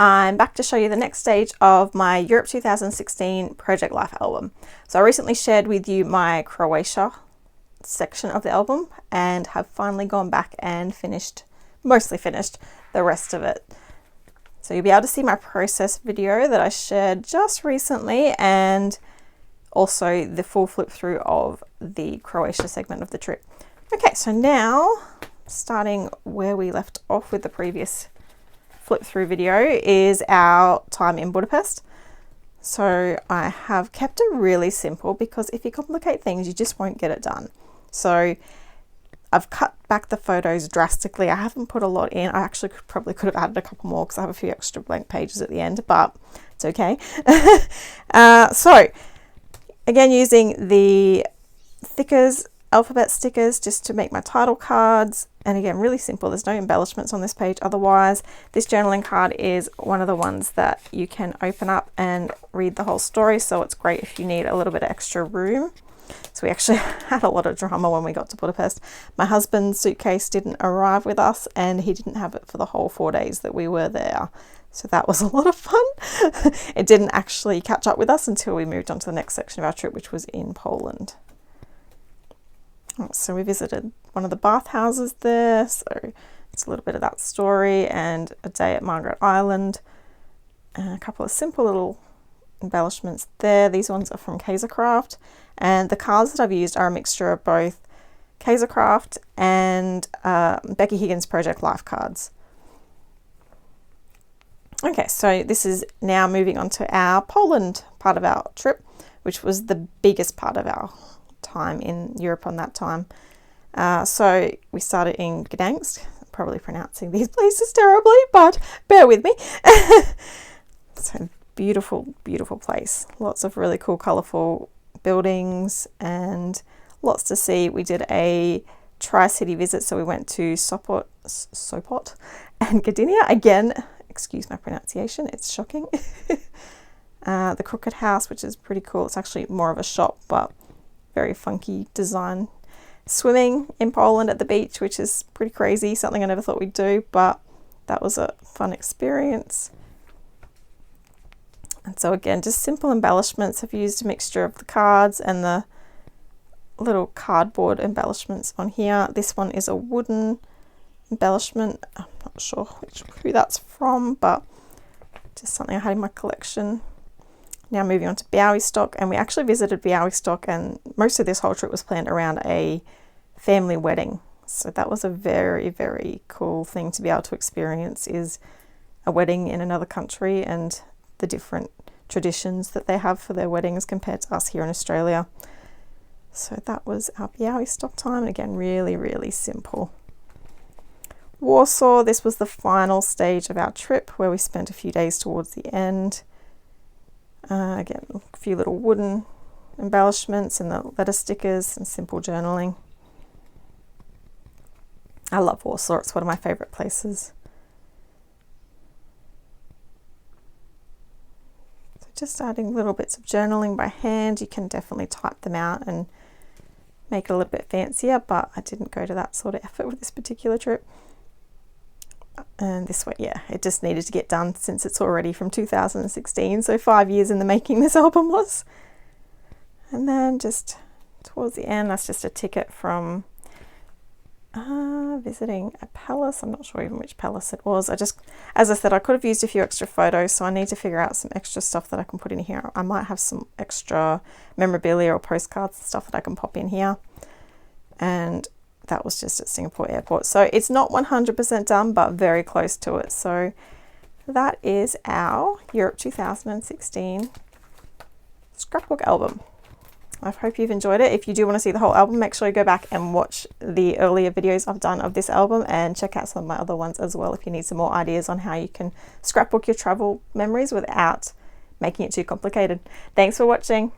I'm back to show you the next stage of my Europe 2016 Project Life album. So I recently shared with you my Croatia section of the album and have finally gone back and mostly finished the rest of it. So you'll be able to see my process video that I shared just recently, and also the full flip through of the Croatia segment of the trip. Okay, so now starting where we left off with the previous flip through video is our time in Budapest. So I have kept it really simple because if you complicate things, you just won't get it done. So I've cut back the photos drastically. I haven't put a lot in. I actually probably could have added a couple more because I have a few extra blank pages at the end, but it's okay. So again, using the Thickers alphabet stickers just to make my title cards. And again, really simple. There's no embellishments on this page. Otherwise, this journaling card is one of the ones that you can open up and read the whole story. So it's great if you need a little bit of extra room. So we actually had a lot of drama when we got to Budapest. My husband's suitcase didn't arrive with us and he didn't have it for the whole 4 days that we were there. So that was a lot of fun. It didn't actually catch up with us until we moved on to the next section of our trip, which was in Poland. So we visited one of the bathhouses there. So it's a little bit of that story and a day at Margaret Island. And a couple of simple little embellishments there. These ones are from Kaisercraft, and the cards that I've used are a mixture of both Kaisercraft and Becky Higgins Project Life cards. Okay, so this is now moving on to our Poland part of our trip, which was the biggest part of our time in Europe on that time. So we started in Gdansk. I'm probably pronouncing these places terribly, but bear with me. So beautiful, beautiful place. Lots of really cool, colourful buildings and lots to see. We did a tri-city visit, so we went to Sopot and Gdynia. Again, excuse my pronunciation, it's shocking. The Crooked House, which is pretty cool. It's actually more of a shop, but very funky design. Swimming in Poland at the beach, which is pretty crazy, something I never thought we'd do, but that was a fun experience. And so again, just simple embellishments. I've used a mixture of the cards and the little cardboard embellishments on here. This one is a wooden embellishment. I'm not sure who that's from, but just something I had in my collection. Now moving on to Białystok, and we actually visited Białystok, and most of this whole trip was planned around a family wedding. So that was a very, very cool thing to be able to experience, is a wedding in another country and the different traditions that they have for their weddings compared to us here in Australia. So that was our Białystok time, and again, really, really simple. Warsaw, this was the final stage of our trip where we spent a few days towards the end. Again, a few little wooden embellishments and the letter stickers and simple journaling. I love Warsaw, it's one of my favourite places. So just adding little bits of journaling by hand. You can definitely type them out and make it a little bit fancier, but I didn't go to that sort of effort with this particular trip. And this way, yeah, it just needed to get done since it's already from 2016, so 5 years in the making this album was. And then just towards the end, that's just a ticket from visiting a palace. I'm not sure even which palace it was. As I said, I could have used a few extra photos, so I need to figure out some extra stuff that I can put in here. I might have some extra memorabilia or postcards and stuff that I can pop in here. And that was just at Singapore Airport. So it's not 100% done, but very close to it. So that is our Europe 2016 scrapbook album. I hope you've enjoyed it. If you do want to see the whole album, make sure you go back and watch the earlier videos I've done of this album, and check out some of my other ones as well if you need some more ideas on how you can scrapbook your travel memories without making it too complicated. Thanks for watching.